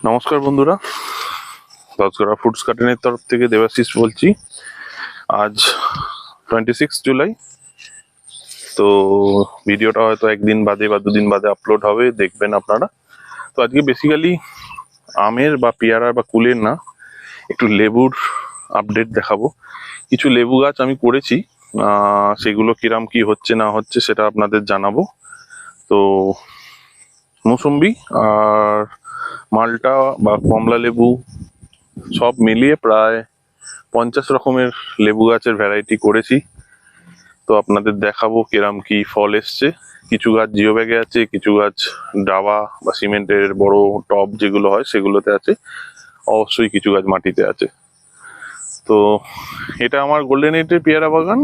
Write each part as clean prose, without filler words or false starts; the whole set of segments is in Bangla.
নমস্কার বন্ধুরা, দশগড়া ফ্রুটস গার্ডেনের তরফ থেকে দেবাশিস বলছি। আজ 26 জুলাই। তো ভিডিওটা হয়তো একদিন বাদে বা দুদিন বাদে আপলোড হবে, দেখবেন আপনারা। তো আজকে বেসিক্যালি আমের বা পেয়ারা বা কুলের না, একটু লেবুর আপডেট দেখাবো। কিছু লেবু গাছ আমি করেছি, সেগুলো কিরাম কি হচ্ছে না হচ্ছে সেটা আপনাদের জানাবো। তো মৌসুম্বি আর মালটা বা কমলা লেবু সব মিলিয়ে প্রায় 50 রকমের লেবু গাছের ভ্যারাইটি করেছি। তো আপনাদের দেখাবো কিরাম কি ফল এসছে। কিছু গাছ জিও ব্যাগে আছে, কিছু গাছ ডাবা বা সিমেন্টের বড় টব যেগুলো হয় সেগুলোতে আছে, অবশ্যই কিছু গাছ মাটিতে আছে। তো এটা আমার গোল্ডেন এইটের পেয়ারা বাগান,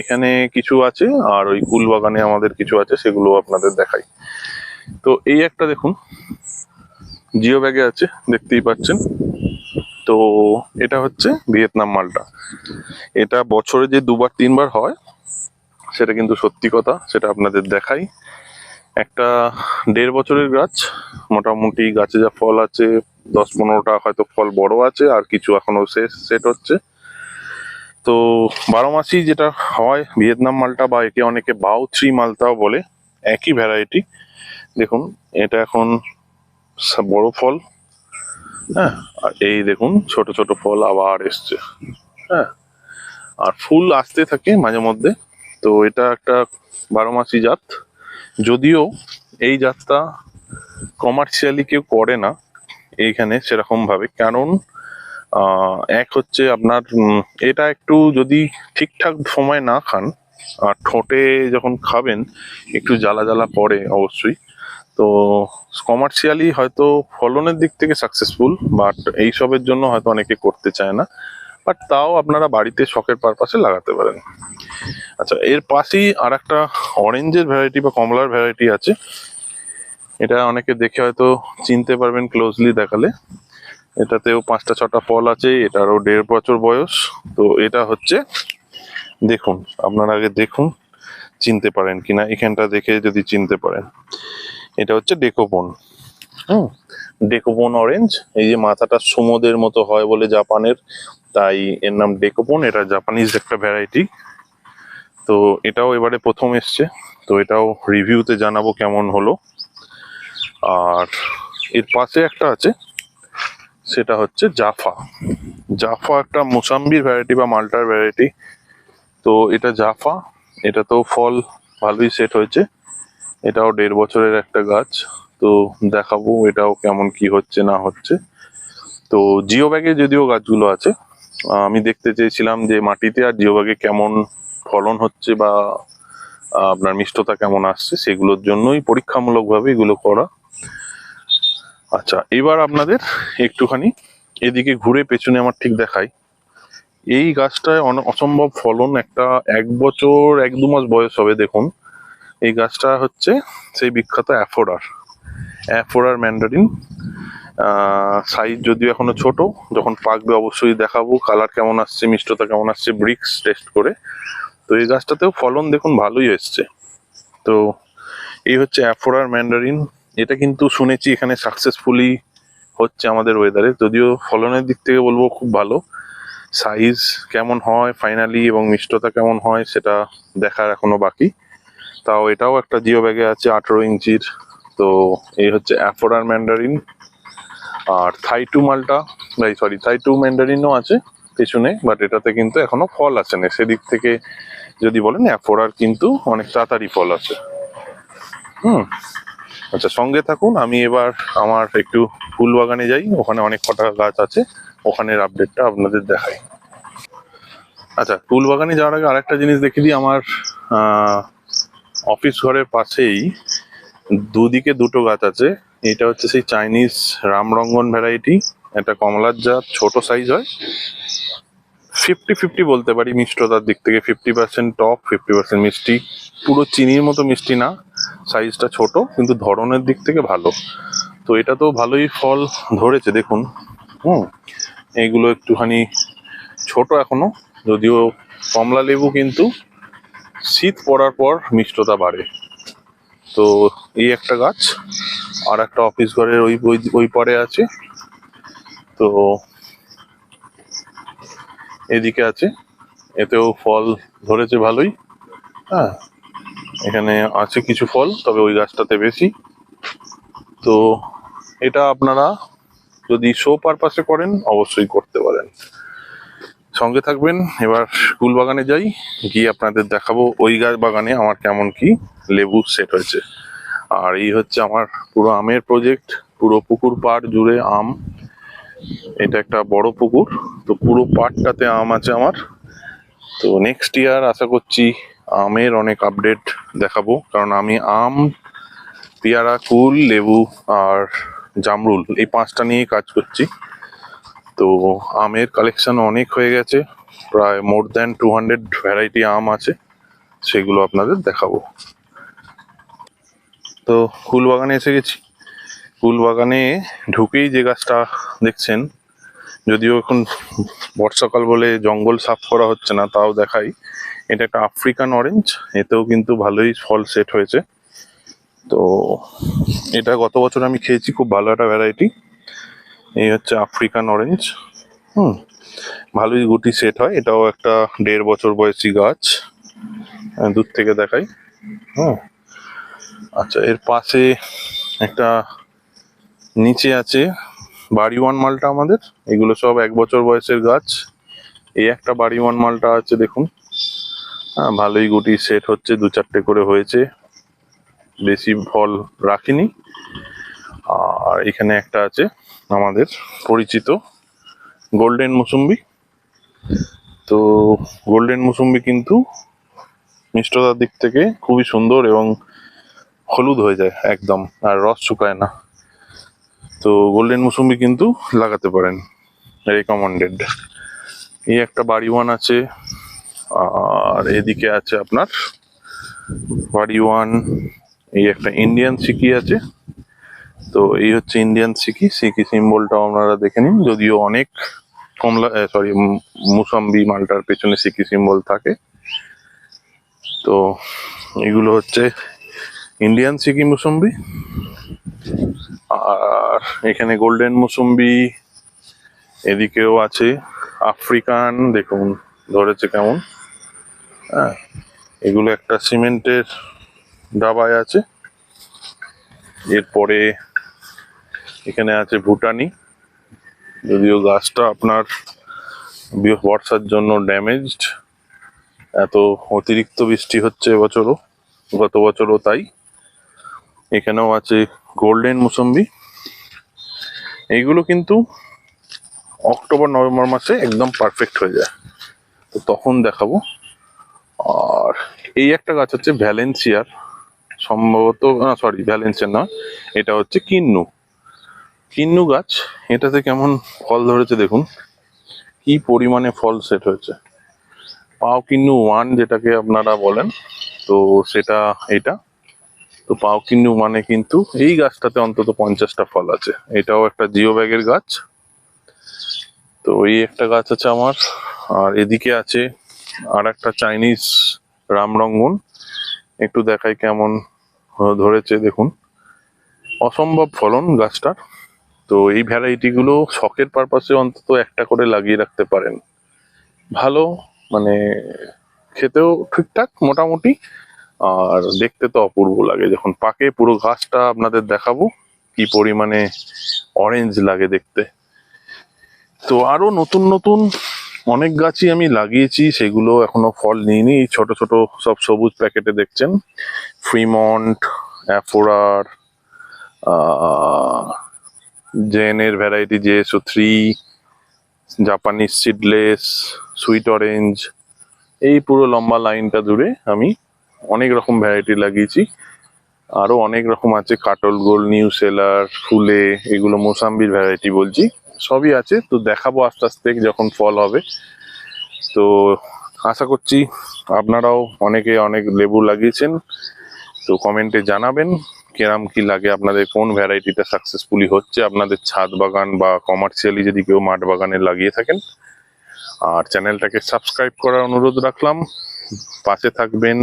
এখানে কিছু আছে, আর ওই কুল বাগানে আমাদের কিছু আছে, সেগুলো আপনাদের দেখাই। তো এই একটা দেখুন, জিও ব্যাগে আছে, দেখতেই পাচ্ছেন। তো এটা হচ্ছে ভিয়েতনাম মালটা। এটা বছরে যে দুবার তিনবার হয় সেটা কিন্তু সত্যি কথা, সেটা আপনাদের দেখাই। একটা 1.5 বছরের গাছ, মোটামুটি গাছে যা ফল আছে 10-15টা হয়তো ফল বড় আছে, আর কিছু এখনো সেট হচ্ছে। তো 12 মাসি যেটা হয় ভিয়েতনাম মালটা, বা একে অনেকে বাও 3 মালটাও বলে, একই ভ্যারাইটি। দেখুন এটা এখন বড় ফল, হ্যাঁ, আর এই দেখুন ছোট ছোট ফল আবার এসছে, হ্যাঁ, আর ফুল আসতে থাকে মাঝে মধ্যে। তো এটা একটা 12 মাসি জাত, যদিও এই জাতটা কমার্শিয়ালি কেউ করে না এইখানে সেরকম ভাবে। কারণ এক হচ্ছে আপনার এটা একটু যদি ঠিকঠাক সময় না খান, আর ঠোঁটে যখন খাবেন একটু জ্বালা জ্বালা পড়ে অবশ্যই। তো কমার্শিয়ালি হয়তো ফলনের দিক থেকে সাকসেসফুল, বাট এইসবের জন্য হয়তো অনেকে করতে চায় না। বাট তাও আপনারা বাড়িতে শখের পারপাসে লাগাতে পারেন। আচ্ছা, এর পাশেই আর একটা অরেঞ্জের ভ্যারাইটি বা কমলার ভ্যারাইটি আছে। এটা অনেকে দেখে হয়তো চিনতে পারবেন ক্লোজলি দেখালে। এটাতেও 5টা-6টা ফল আছে, এটারও 1.5 বছর বয়স। তো এটা হচ্ছে, দেখুন আপনারা আগে দেখুন চিনতে পারেন কিনা, এখানটা দেখে যদি চিনতে পারেন, এটা হচ্ছে ডেকোপন। Dekopon orange. এই যে মাথাটা সুমোদের মতো হয় বলে জাপানের, তাই এর নাম ডেকোপন। এটা জাপানিজ একটা ভ্যারাইটি। তো এটাও এবারে প্রথম এসছে, তো এটাও রিভিউতে জানাবো কেমন হলো। আর এর পাশে একটা আছে, সেটা হচ্ছে জাফা। জাফা একটা মোসাম্বির ভ্যারাইটি বা মাল্টার ভ্যারাইটি। তো এটা জাফা, এটা তো ফল ভালোই সেট হয়েছে। এটাও 1.5 বছরের একটা গাছ। তো দেখাবো এটাও কেমন কি হচ্ছে না হচ্ছে। তো জিও ব্যাগে যদিও গাছগুলো আছে, আমি দেখতে চেয়েছিলাম যে মাটিতে আর জিও ব্যাগে কেমন ফলন হচ্ছে বা আপনার মিষ্টতা কেমন আসছে, সেগুলোর জন্যই পরীক্ষামূলকভাবে এগুলো করা। আচ্ছা, এবার আপনাদের একটুখানি এদিকে ঘুরে পেছনে আমার ঠিক দেখাই। এই গাছটায় অসম্ভব ফলন, একটা 1 বছর 1-2 মাস বয়স হবে। দেখুন এই গাছটা হচ্ছে সেই বিখ্যাত অ্যাফোরার ম্যান্ডারিন। সাইজ যদিও এখনো ছোট, যখন পাকবে অবশ্যই দেখাবো কালার কেমন আসছে, মিষ্টতা কেমন আসছে, ব্রিক্স টেস্ট করে। তো এই গাছটাতেও ফলন দেখুন ভালোই এসছে। তো এই হচ্ছে অ্যাফোরার ম্যান্ডারিন। এটা কিন্তু শুনেছি এখানে সাকসেসফুলি হচ্ছে আমাদের ওয়েদারে, যদিও ফলনের দিক থেকে বলবো খুব ভালো। সাইজ কেমন হয় ফাইনালি এবং মিষ্টতা কেমন হয় সেটা দেখার এখনো বাকি। তাও এটাও একটা জিও ব্যাগে আছে 18 ইঞ্চির। তো এই হচ্ছে অ্যাফোরার ম্যান্ডারিন। আর থাই টু মালটা, থাই টু ম্যান্ডারিনও আছে পেছনে, বাট এটাতে কিন্তু এখনো ফল আসেনি। সেদিক থেকে যদি বলেন অ্যাফোরার কিন্তু অনেক তাড়াতাড়ি ফল আসে। আচ্ছা, সঙ্গে থাকুন। আমি এবার আমার একটু ফুল বাগানে যাই, ওখানে অনেক কটা গাছ আছে, ওখানের আপডেটটা আপনাদের দেখাই। আচ্ছা, ফুল বাগানে যাওয়ার আগে আরেকটা জিনিস দেখে দিই। আমার অফিস ঘরের পাশেই দুদিকে দুটো গাছ আছে। এটা হচ্ছে সেই চাইনিজ রামরঙ্গন ভ্যারাইটি, এটা কমলার জাত, ছোট সাইজ হয়। 50-50 বলতে পারি মিষ্টতার দিক থেকে, 50% টক, 50% মিষ্টি। পুরো চিনির মতো মিষ্টি না, সাইজটা ছোট, কিন্তু ধরনের দিক থেকে ভালো। তো এটা তো ভালোই ফল ধরেছে দেখুন। এইগুলো একটুখানি ছোট এখনো, যদিও কমলা লেবু কিন্তু শীত পড়ার পর মিষ্টতা বাড়ে। তো এই একটা গাছ। আর একটা অফিস ঘরের ওই ওই পারে আছে। তো এদিকে আছে, এতেও ফল ধরেছে ভালোই। হ্যাঁ, এখানে আছে কিছু ফল, তবে ওই গাছটাতে বেশি। তো এটা আপনারা যদি শো পারপাসে করেন অবশ্যই করতে পারেন। সঙ্গে থাকবেন। এবার ফুল বাগানে যাই, গিয়ে আপনাদের দেখাবো ওই গাছ বাগানে আমার কেমন কি লেবু সেট হয়েছে। আর এই হচ্ছে আমার পুরো আমের প্রজেক্ট, পুরো পুকুর পাড় জুড়ে আম। এটা একটা বড় পুকুর, তো পুরো পাড়টাতে আম আছে আমার। তো নেক্সট ইয়ার আশা করছি আমের অনেক আপডেট দেখাবো, কারণ আমি আম, পেয়ারা, কুল, লেবু আর জামরুল এই 5টা নিয়ে কাজ করছি। তো আমের কালেকশন অনেক হয়ে গেছে, প্রায় মোর দ্যান 200 ভ্যারাইটি আম আছে, সেগুলো আপনাদের দেখাবো। তো ফুল বাগানে এসে গেছি। ফুল বাগানে ঢুকেই যে গাছটা দেখছেন, যদিও এখন বর্ষাকাল বলে জঙ্গল সাফ করা হচ্ছে না, তাও দেখাই। এটা একটা আফ্রিকান অরেঞ্জ, এতেও কিন্তু ভালোই ফল সেট হয়েছে। তো এটা গত বছর আমি খেয়েছি, খুব ভালো একটা ভ্যারাইটি। এই হচ্ছে আফ্রিকান অরেঞ্জ। ভালোই গুটি সেট হয়। এটাও একটা 1.5 বছর বয়সী গাছ, দূর থেকে দেখাই। আচ্ছা, এর পাশে একটা নিচে আছে বাড়িওয়ান মালটা আমাদের। এগুলো সব 1 বছর বয়সের গাছ। এই একটা বাড়িওয়ান মালটা আছে দেখুন, ভালোই গুটি সেট হচ্ছে, 2-4টে করে হয়েছে, বেশি ফল রাখিনি। আর এখানে একটা আছে আমাদের পরিচিত গোল্ডেন মুসুম্বি। তো গোল্ডেন মুসুম্বি কিন্তু মিষ্টতার দিক থেকে খুবই সুন্দর এবং হলুদ হয়ে যায় একদম, আর রস শুকায় না। তো গোল্ডেন মুসুম্বি কিন্তু লাগাতে পারেন, রেকমেন্ডেড। এই একটা বাড়িওয়ান আছে, আর এদিকে আছে আপনার বাড়িওয়ান। এই একটা ইন্ডিয়ান সিকি আছে। তো এই হচ্ছে ইন্ডিয়ান সিকি। সিকি সিম্বলটাও আপনারা দেখে নিন, যদিও অনেক কমলা মুসাম্বি মালটার পেছনে সিকি সিম্বল থাকে। তো এগুলো হচ্ছে ইন্ডিয়ান সিকি মুসম্বি। আর এখানে গোল্ডেন মুসম্বি, এদিকেও আছে আফ্রিকান, দেখুন ধরেছে কেমন। হ্যাঁ, এগুলো একটা সিমেন্টের ডাবায় আছে। এরপরে এখানে আছে ভুটানি, যদিও গাছটা আপনার বর্ষার জন্য ড্যামেজড, এত অতিরিক্ত বৃষ্টি হচ্ছে এবছরও, গত বছরও তাই। এখানেও আছে গোল্ডেন মুসম্বি। এইগুলো কিন্তু অক্টোবর নভেম্বর মাসে একদম পারফেক্ট হয়ে যায়, তো তখন দেখাবো। আর এই একটা গাছ হচ্ছে ভ্যালেন্সিয়ার, সম্ভবত সরি ভ্যালেন্সিয়ার না, এটা হচ্ছে কিন্নু। কিন্নু গাছ, এটাতে কেমন ফল ধরেছে দেখুন, কি পরিমাণে ফল সেট হয়েছে। পাও কিন্নু 1 যেটাকে আপনারা বলেন, তো সেটা এটা। তো পাও কিন্নু মানে কিন্তু এই গাছটাতে অন্তত 50টা ফল আছে। এটাও একটা জিও ব্যাগের গাছ। তো এই একটা গাছ আছে আমার। আর এদিকে আছে আর একটা চাইনিজ রামরঙ্গন, একটু দেখাই কেমন ধরেছে দেখুন, অসম্ভব ফলন গাছটার। তো এই ভ্যারাইটি গুলো শখের পারপাসে অন্তত একটা করে লাগিয়ে রাখতে পারেন, ভালো, মানে খেতেও ঠিকঠাক মোটামুটি, আর দেখতে তো অপূর্ব লাগে যখন পাকে। পুরো গাছটা আপনাদের দেখাবো কি পরিমাণে অরেঞ্জ লাগে দেখতে। তো আরো নতুন নতুন অনেক গাছই আমি লাগিয়েছি, সেগুলো এখনো ফল নিইনি। ছোট ছোট সব সবুজ প্যাকেটে দেখছেন, ফ্রিমন্ট, অ্যাফোরার, জেনের variety JSO3, Japanese seedless, sweet orange, এই পুরো লম্বা লাইনটা জুড়ে আমি অনেক রকম ভ্যারাইটি লাগিয়েছি। আরো অনেক রকম আছে, কাটল গোল্ড, নিউ সেলার, ফুলে, এগুলো মোসাম্বির ভ্যারাইটি বলছি, সবই আছে। তো দেখাবো আস্তে আস্তে যখন ফল হবে। তো আশা করছি আপনারাও অনেকে অনেক লেবু লাগিয়েছেন, তো কমেন্টে জানাবেন কিরম কি লাগে আপনাদের, কোন ভ্যারাইটিটা সাকসেসফুলি হচ্ছে আপনাদের ছাদ বাগান বা কমার্শিয়ালি যদি কেউ মাঠ বাগানে লাগিয়ে থাকেন। আর চ্যানেলটাকে সাবস্ক্রাইব করার অনুরোধ রাখলাম, পাশে থাকবেন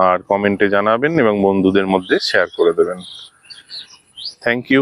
আর কমেন্টে জানাবেন এবং বন্ধুদের মধ্যে শেয়ার করে দেবেন। Thank you.